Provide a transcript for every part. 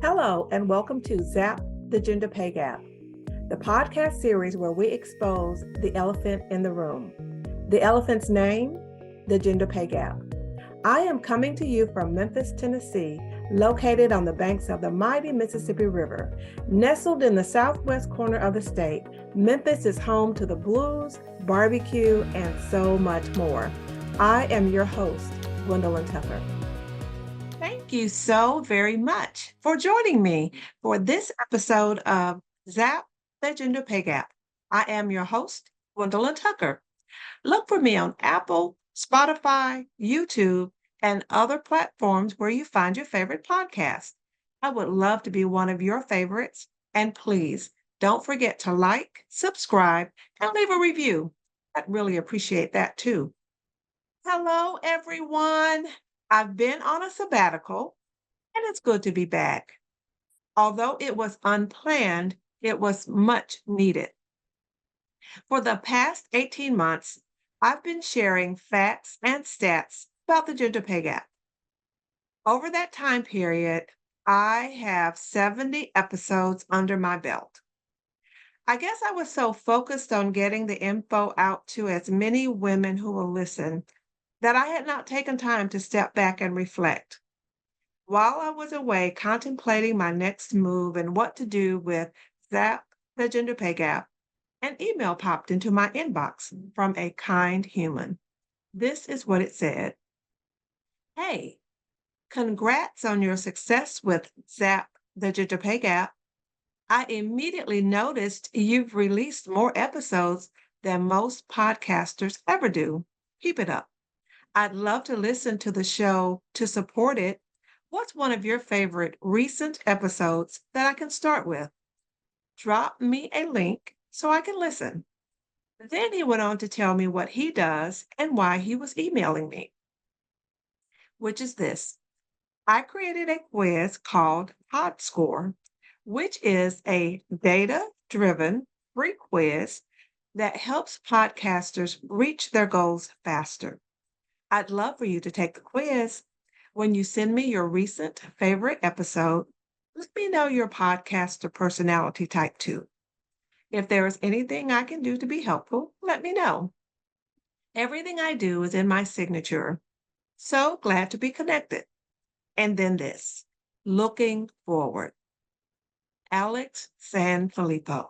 Hello, and welcome to Zap the Gender Pay Gap, the podcast series where we expose the elephant in the room. The elephant's name, the gender pay gap. I am coming to you from Memphis, Tennessee, located on the banks of the mighty Mississippi River. Nestled in the southwest corner of the state, Memphis is home to the blues, barbecue, and so much more. I am your host, Gwendolyn Tucker. Thank you so very much for joining me for this episode of Zap the Gender Pay Gap. I am your host, Gwendolyn Tucker. Look for me on Apple, Spotify, YouTube, and other platforms where you find your favorite podcast. I would love to be one of your favorites. And please don't forget to like, subscribe, and leave a review. I'd really appreciate that too. Hello, everyone. I've been on a sabbatical and it's good to be back. Although it was unplanned, it was much needed. For the past 18 months, I've been sharing facts and stats about the gender pay gap. Over that time period, I have 70 episodes under my belt. I guess I was so focused on getting the info out to as many women who will listen that I had not taken time to step back and reflect. While I was away contemplating my next move and what to do with Zap the Gender Pay Gap, an email popped into my inbox from a kind human. This is what it said. Hey, congrats on your success with Zap the Gender Pay Gap. I immediately noticed you've released more episodes than most podcasters ever do. Keep it up. I'd love to listen to the show to support it. What's one of your favorite recent episodes that I can start with? Drop me a link so I can listen. Then he went on to tell me what he does and why he was emailing me, which is this. I created a quiz called PodScore, which is a data-driven free quiz that helps podcasters reach their goals faster. I'd love for you to take the quiz. When you send me your recent favorite episode, let me know your podcaster personality type too. If there is anything I can do to be helpful, let me know. Everything I do is in my signature. So glad to be connected. And then this, looking forward. Alex Sanfilippo.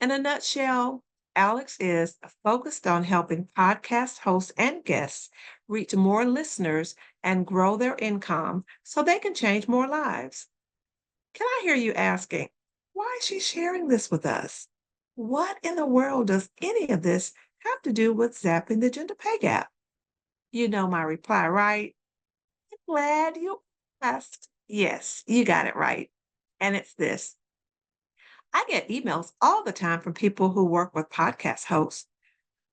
In a nutshell, Alex is focused on helping podcast hosts and guests reach more listeners and grow their income so they can change more lives. Can I hear you asking, why is she sharing this with us? What in the world does any of this have to do with zapping the gender pay gap? You know my reply, right? I'm glad you asked. Yes, you got it right. And it's this. I get emails all the time from people who work with podcast hosts,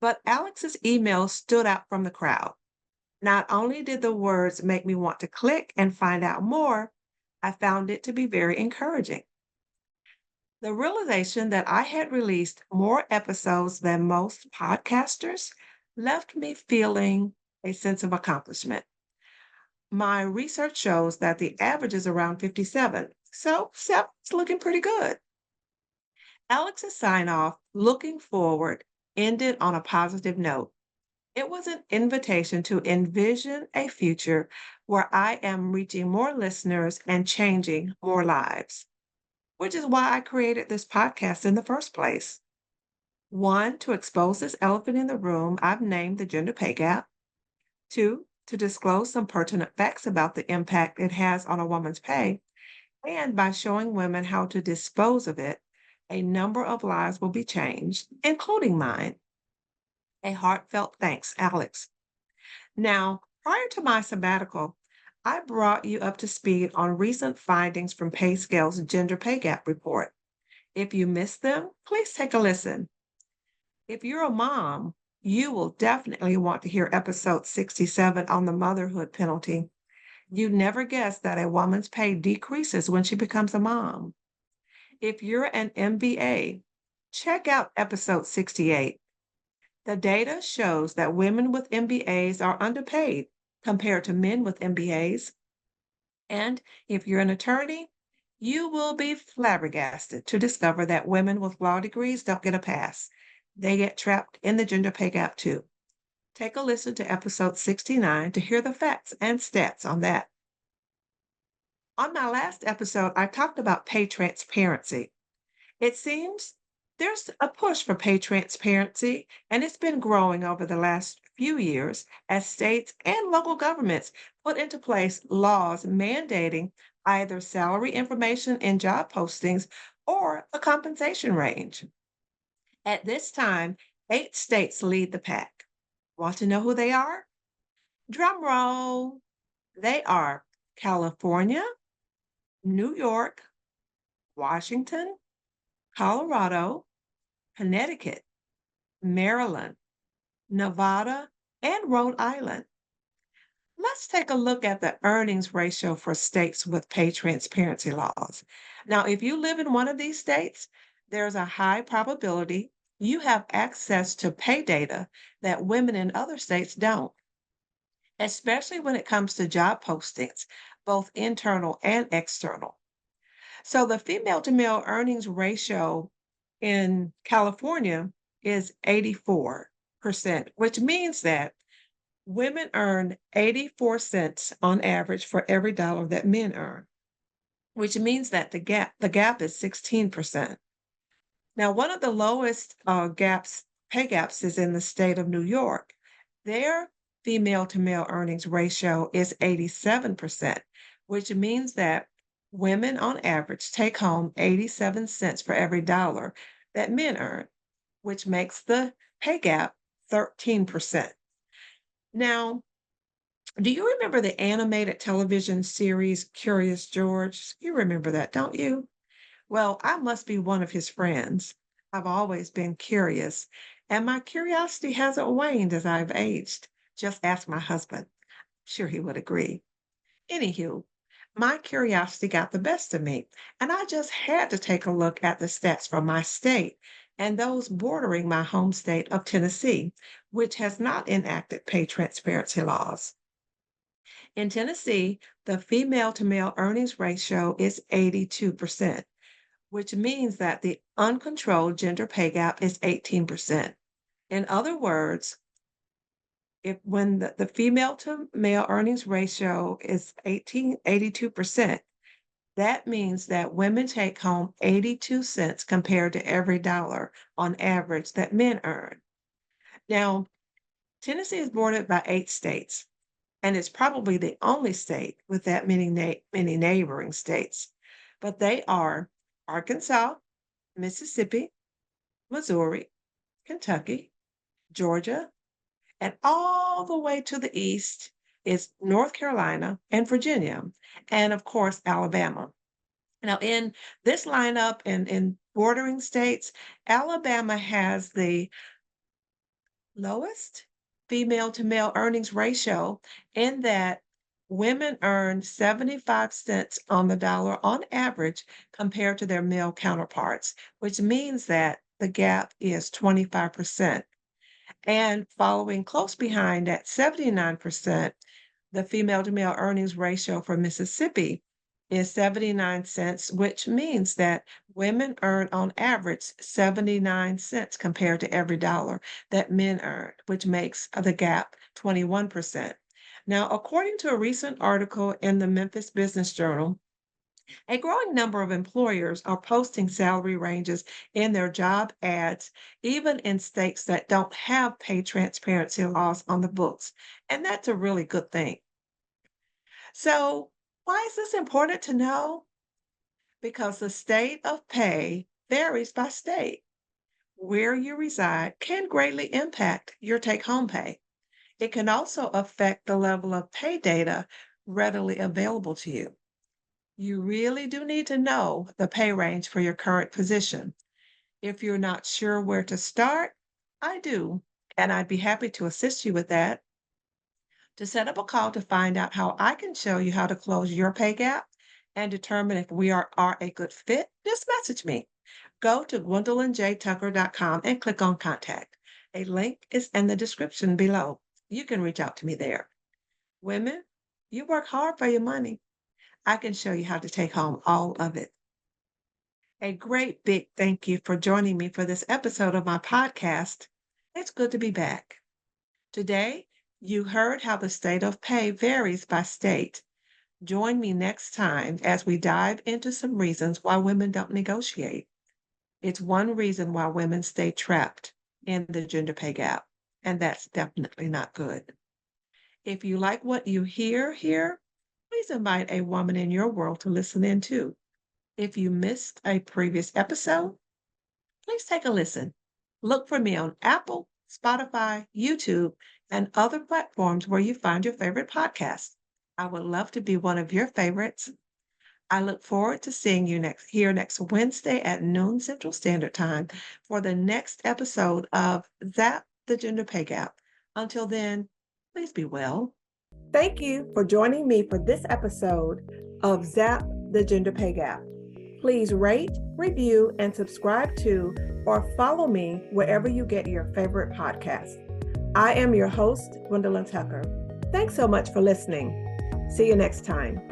but Alex's email stood out from the crowd. Not only did the words make me want to click and find out more, I found it to be very encouraging. The realization that I had released more episodes than most podcasters left me feeling a sense of accomplishment. My research shows that the average is around 57, so 7's looking pretty good. Alex's sign off, looking forward, ended on a positive note. It was an invitation to envision a future where I am reaching more listeners and changing more lives, which is why I created this podcast in the first place. One, to expose this elephant in the room I've named the gender pay gap. Two, to disclose some pertinent facts about the impact it has on a woman's pay. And by showing women how to dispose of it, a number of lives will be changed, including mine. A heartfelt thanks, Alex. Now, prior to my sabbatical, I brought you up to speed on recent findings from PayScale's Gender Pay Gap report. If you missed them, please take a listen. If you're a mom, you will definitely want to hear episode 67 on the motherhood penalty. You'd never guess that a woman's pay decreases when she becomes a mom. If you're an MBA, check out episode 68. The data shows that women with MBAs are underpaid compared to men with MBAs. And if you're an attorney, You will be flabbergasted to discover that women with law degrees don't get a pass. They get trapped in the gender pay gap too. Take a listen to episode 69 to hear the facts and stats on that. On my last episode, I talked about pay transparency. It seems there's a push for pay transparency, and it's been growing over the last few years as states and local governments put into place laws mandating either salary information in job postings or a compensation range. At this time, 8 states lead the pack. Want to know who they are? Drum roll. They are California, New York, Washington, Colorado, Connecticut, Maryland, Nevada, and Rhode Island. Let's take a look at the earnings ratio for states with pay transparency laws. Now, if you live in one of these states, there's a high probability you have access to pay data that women in other states don't, especially when it comes to job postings, both internal and external. So the female to male earnings ratio in California is 84%, which means that women earn 84 cents on average for every dollar that men earn, which means that the gap is 16%. Now, one of the lowest pay gaps is in the state of New York. Their female to male earnings ratio is 87%, which means that women on average take home 87 cents for every dollar that men earn, which makes the pay gap 13%. Now, do you remember the animated television series Curious George? You remember that, don't you? Well, I must be one of his friends. I've always been curious, and my curiosity hasn't waned as I've aged. Just ask my husband. Sure, he would agree. Anywho, my curiosity got the best of me, and I just had to take a look at the stats from my state and those bordering my home state of Tennessee, which has not enacted pay transparency laws. In Tennessee, the female to male earnings ratio is 82%, which means that the uncontrolled gender pay gap is 18%. In other words, if when the female to male earnings ratio is 82%, that means that women take home 82 cents compared to every dollar on average that men earn. Now, Tennessee is bordered by 8 states, and it's probably the only state with that many neighboring states. But they are Arkansas, Mississippi, Missouri, Kentucky, Georgia, and all the way to the east is North Carolina and Virginia, and of course, Alabama. Now, in this lineup in bordering states, Alabama has the lowest female to male earnings ratio in that women earn 75 cents on the dollar on average compared to their male counterparts, which means that the gap is 25%. And following close behind at 79%, the female to male earnings ratio for Mississippi is 79 cents, which means that women earn on average 79 cents compared to every dollar that men earn, which makes the gap 21%. Now, according to a recent article in the Memphis Business Journal, a growing number of employers are posting salary ranges in their job ads, even in states that don't have pay transparency laws on the books. And that's a really good thing. So, why is this important to know? Because the state of pay varies by state. Where you reside can greatly impact your take home pay. It can also affect the level of pay data readily available to you. You really do need to know the pay range for your current position. If you're not sure where to start, I do, and I'd be happy to assist you with that. To set up a call to find out how I can show you how to close your pay gap and determine if we are a good fit, just message me. Go to gwendolynjtucker.com and click on contact. A link is in the description below. You can reach out to me there. Women, you work hard for your money. I can show you how to take home all of it. A great big thank you for joining me for this episode of my podcast. It's good to be back. Today, you heard how the state of pay varies by state. Join me next time as we dive into some reasons why women don't negotiate. It's one reason why women stay trapped in the gender pay gap, and that's definitely not good. If you like what you hear here, please invite a woman in your world to listen in too. If you missed a previous episode, please take a listen. Look for me on Apple, Spotify, YouTube, and other platforms where you find your favorite podcasts. I would love to be one of your favorites. I look forward to seeing you next Wednesday at noon Central Standard Time for the next episode of Zap the Gender Pay Gap. Until then, please be well. Thank you for joining me for this episode of Zap the Gender Pay Gap. Please rate, review, and subscribe to or follow me wherever you get your favorite podcast. I am your host, Gwendolyn Tucker. Thanks so much for listening. See you next time.